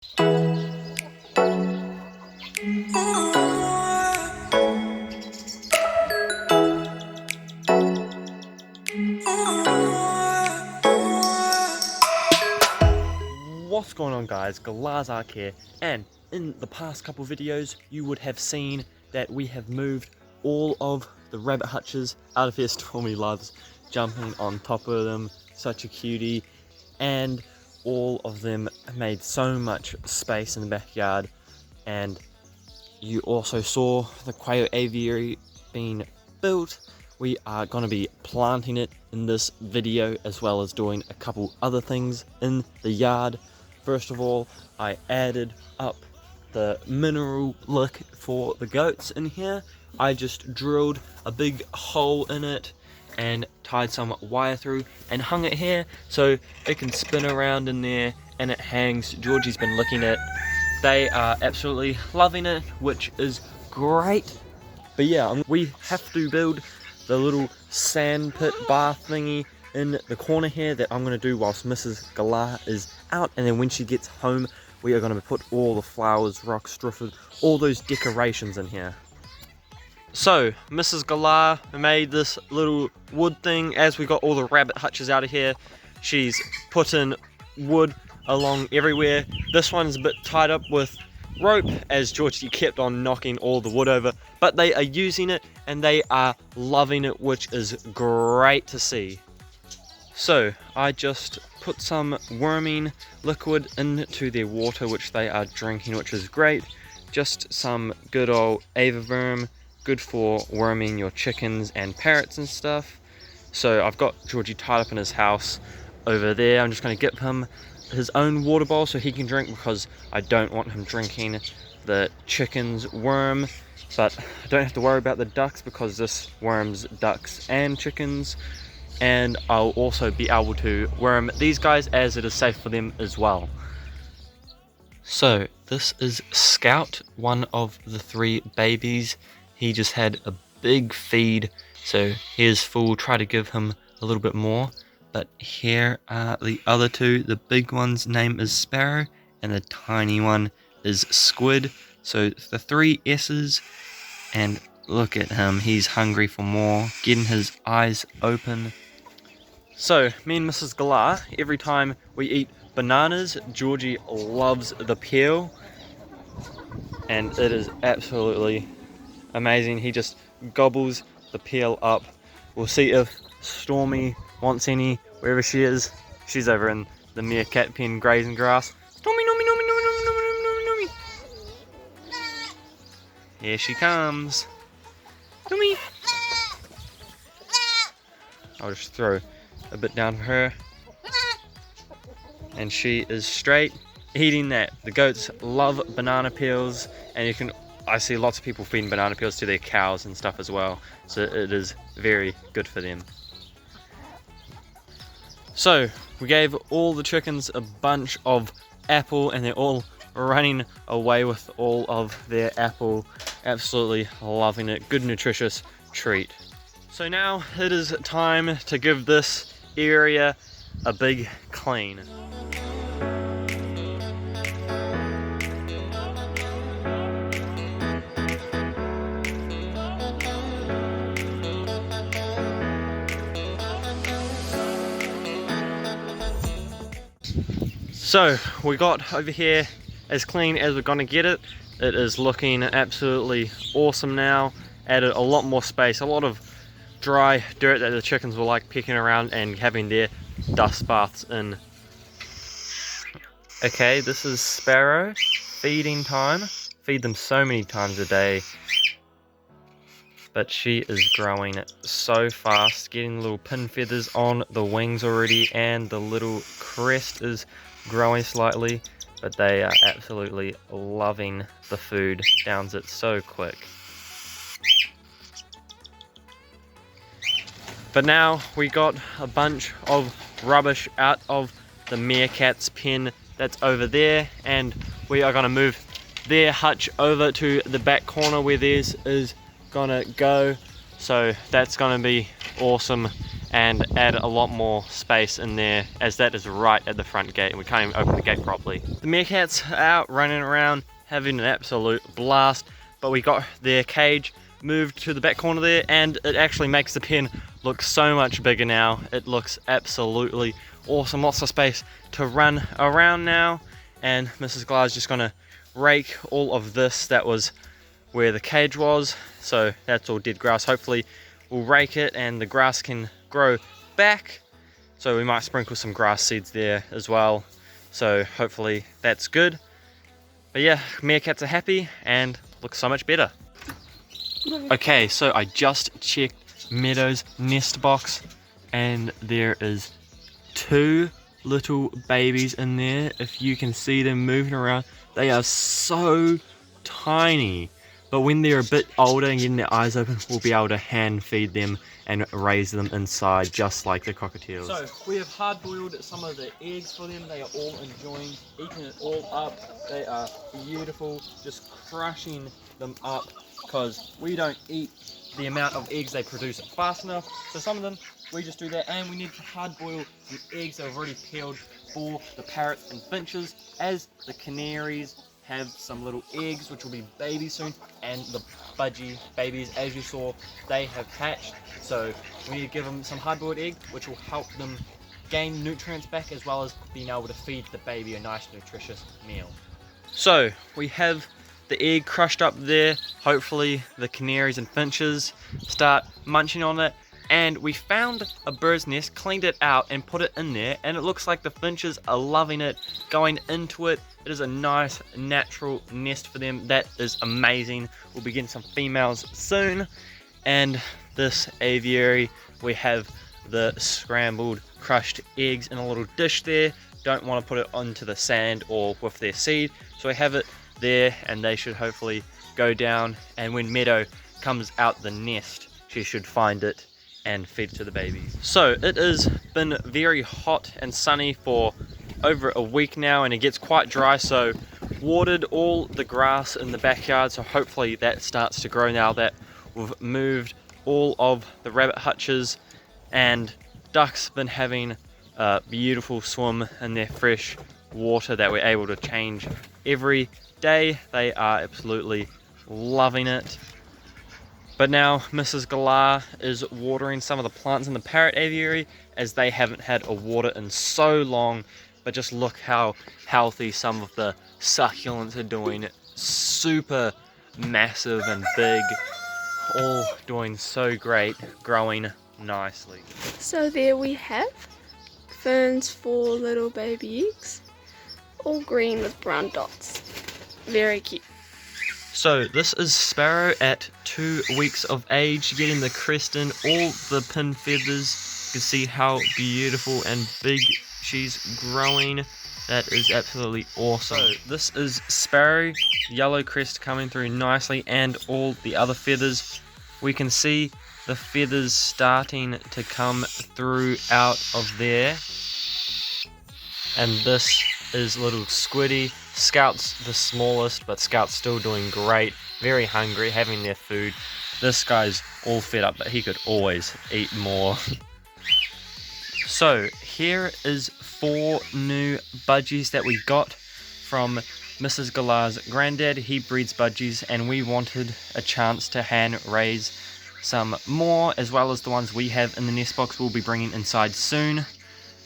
What's going on, guys? Kaale here, and in the past couple videos you would have seen that we have moved all of the rabbit hutches out of here. Stormy loves jumping on top of them, such a cutie, and all of them made so much space in the backyard. And you also saw the quail aviary being built. We are going to be planting it in this video, as well as doing a couple other things in the yard. First of all, I added up the mineral lick for the goats in here. I just drilled a big hole in it and tied some wire through and hung it here so it can spin around in there, and it hangs. Georgie's been licking it. They are absolutely loving it, which is great. But yeah, we have to build the little sand pit bath thingy in the corner here that I'm going to do whilst Mrs. Kaale is out, and then when she gets home we are going to put all the flowers, rocks, strippers, all those decorations in here. So Mrs. Kaale made this little wood thing. As we got all the rabbit hutches out of here, she's put in wood along everywhere. This one's a bit tied up with rope, as Georgie kept on knocking all the wood over, but they are using it and they are loving it, which is great to see. So I just put some worming liquid into their water, which they are drinking, which is great. Just some good old Avaverm, good for worming your chickens and parrots and stuff. So I've got Georgie tied up in his house over there. I'm just going to get him his own water bowl so he can drink, because I don't want him drinking the chicken's worm. But I don't have to worry about the ducks, because this worms ducks and chickens. And I'll also be able to worm these guys, as it is safe for them as well. So this is Scout, one of the 3 babies. He just had a big feed, so here's full. Try to give him a little bit more. But here are the other 2. The big one's name is Sparrow, and the tiny one is Squid. So the 3 S's, and look at him, he's hungry for more, getting his eyes open. So me and Mrs. Kaale, every time we eat bananas, Georgie loves the peel, and it is absolutely amazing. He just gobbles the peel up. We'll see if Stormy wants any, wherever she is. She's over in the meerkat pen grazing grass. Stormy, nommy, nommy, nommy, nommy, nommy, nommy, nommy. Here she comes. Stormy. I'll just throw a bit down for her, and she is straight eating that. The goats love banana peels, and I see lots of people feeding banana peels to their cows and stuff as well, so it is very good for them. So we gave all the chickens a bunch of apple, and they're all running away with all of their apple, absolutely loving it. Good nutritious treat. So now it is time to give this area a big clean. So we got over here as clean as we're gonna get it. It is looking absolutely awesome now. Added a lot more space, a lot of dry dirt that the chickens were like pecking around and having their dust baths in. Okay, this is Sparrow, feeding time. Feed them so many times a day, but she is growing so fast, getting little pin feathers on the wings already, and the little crest is growing slightly, but they are absolutely loving the food. Downs it so quick. But now we got a bunch of rubbish out of the meerkat's pen that's over there, and we are going to move their hutch over to the back corner where theirs is gonna go. So that's gonna be awesome and add a lot more space in there, as that is right at the front gate and we can't even open the gate properly. The meerkats are out running around having an absolute blast, but we got their cage moved to the back corner there, and it actually makes the pen look so much bigger now. It looks absolutely awesome. Lots of space to run around now, and Mrs. Glah is just gonna rake all of this that was where the cage was, so that's all dead grass. Hopefully we'll rake it and the grass can grow back, so we might sprinkle some grass seeds there as well, so hopefully that's good. But yeah, meerkats are happy and look so much better. Okay, so I just checked Meadow's nest box and there is 2 little babies in there. If you can see them moving around, they are so tiny. But when they're a bit older and getting their eyes open, we'll be able to hand feed them and raise them inside just like the cockatiels. So we have hard boiled some of the eggs for them. They are all enjoying eating it all up. They are beautiful, just crushing them up because we don't eat the amount of eggs they produce fast enough. So some of them, we just do that, and we need to hard boil some eggs that have already peeled for the parrots and finches, as the canaries have some little eggs which will be babies soon, and the budgie babies, as you saw, they have hatched. So we need to give them some hard-boiled egg which will help them gain nutrients back, as well as being able to feed the baby a nice nutritious meal. So we have the egg crushed up there. Hopefully the canaries and finches start munching on it. And we found a bird's nest, cleaned it out and put it in there, and it looks like the finches are loving it, going into it. It is a nice natural nest for them. That is amazing. We'll be getting some females soon. And this aviary, we have the scrambled crushed eggs in a little dish there. Don't want to put it onto the sand or with their seed, so we have it there, and they should hopefully go down, and when Meadow comes out the nest, she should find it and feed it to the babies. So it has been very hot and sunny for over a week now, and it gets quite dry, so watered all the grass in the backyard, so hopefully that starts to grow now that we've moved all of the rabbit hutches, and ducks been having a beautiful swim in their fresh water that we're able to change every day. They are absolutely loving it. But now Mrs. Glah is watering some of the plants in the parrot aviary, as they haven't had a water in so long. But just look how healthy some of the succulents are doing. Super massive and big, all doing so great, growing nicely. So there we have ferns for little baby eggs, all green with brown dots. Very cute. So this is Sparrow at 2 weeks of age, getting the crest in, all the pin feathers. You can see how beautiful and big she's growing. That is absolutely awesome. So this is Sparrow, yellow crest coming through nicely, and all the other feathers. We can see the feathers starting to come through out of there. And this is little Squiddy. Scout's the smallest, but Scout's still doing great. Very hungry, having their food. This guy's all fed up, but he could always eat more. So here is 4 new budgies that we got from Mrs. Glah's granddad. He breeds budgies, and we wanted a chance to hand raise some more, as well as the ones we have in the nest box we'll be bringing inside soon.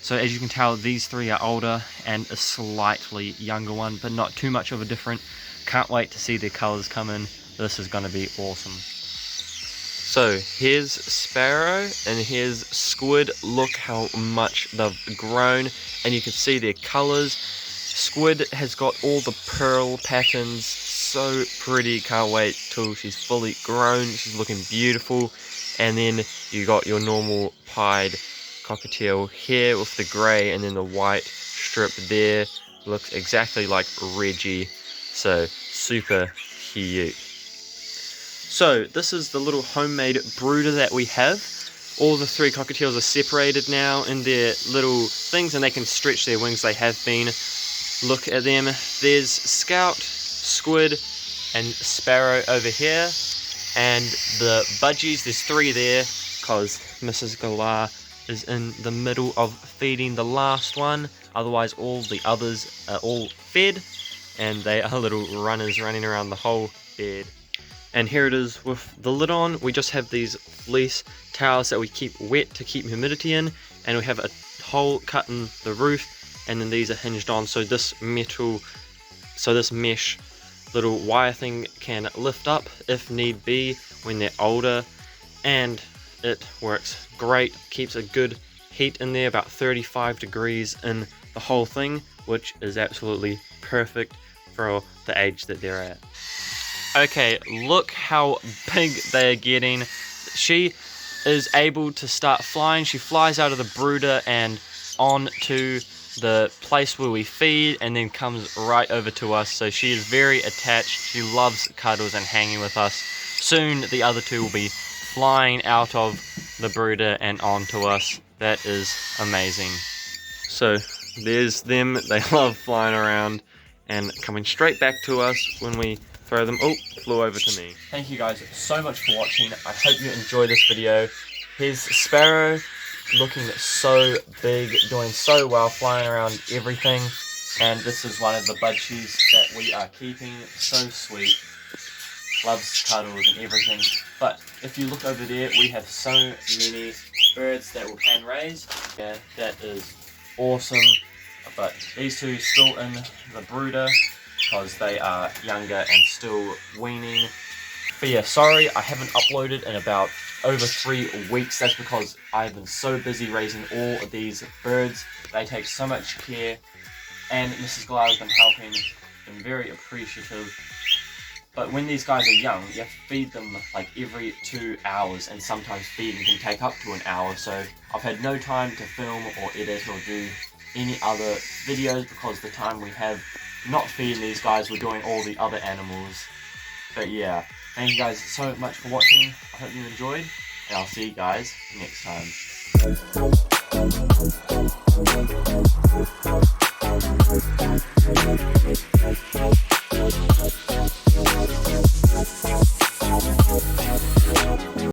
So as you can tell, these 3 are older and a slightly younger one, but not too much of a difference. Can't wait to see their colours come in. This is going to be awesome. So here's Sparrow and here's Squid. Look how much they've grown, and you can see their colours. Squid has got all the pearl patterns, so pretty. Can't wait till she's fully grown. She's looking beautiful. And then you got your normal pied cockatiel here with the grey, and then the white strip there. Looks exactly like Reggie, so super cute. So this is the little homemade brooder that we have. All the 3 cockatiels are separated now in their little things, and they can stretch their wings. They have been. Look at them. There's Scout, Squid, and Sparrow over here, and the budgies. There's 3 there because Mrs. Glah is in the middle of feeding the last one. Otherwise all the others are all fed, and they are little runners running around the whole bed. And here it is with the lid on. We just have these fleece towels that we keep wet to keep humidity in, and we have a hole cut in the roof, and then these are hinged on, so this mesh little wire thing can lift up if need be when they're older, and it works great. Keeps a good heat in there, about 35 degrees in the whole thing, which is absolutely perfect for the age that they're at. Okay, look how big they're getting. She is able to start flying. She flies out of the brooder and on to the place where we feed, and then comes right over to us. So she is very attached. She loves cuddles and hanging with us. Soon the other two will be flying out of the brooder and on to us. That is amazing. So there's them. They love flying around and coming straight back to us when we throw them. Oh, flew over to me. Thank you guys so much for watching. I hope you enjoyed this video. Here's Sparrow, looking so big, doing so well, flying around everything. And this is one of the Budgies that we are keeping. So sweet, loves cuddles and everything. But if you look over there, we have so many birds that we can raise. Yeah, that is awesome. But these two still in the brooder because they are younger and still weaning. But yeah, sorry I haven't uploaded in about over 3 weeks. That's because I've been so busy raising all of these birds. They take so much care, and Mrs. Kaale has been helping. I'm very appreciative. But when these guys are young, you have to feed them like every 2 hours, and sometimes feeding can take up to an hour. So I've had no time to film or edit or do any other videos because the time we have not feeding these guys, we're doing all the other animals. But yeah, thank you guys so much for watching. I hope you enjoyed, and I'll see you guys next time.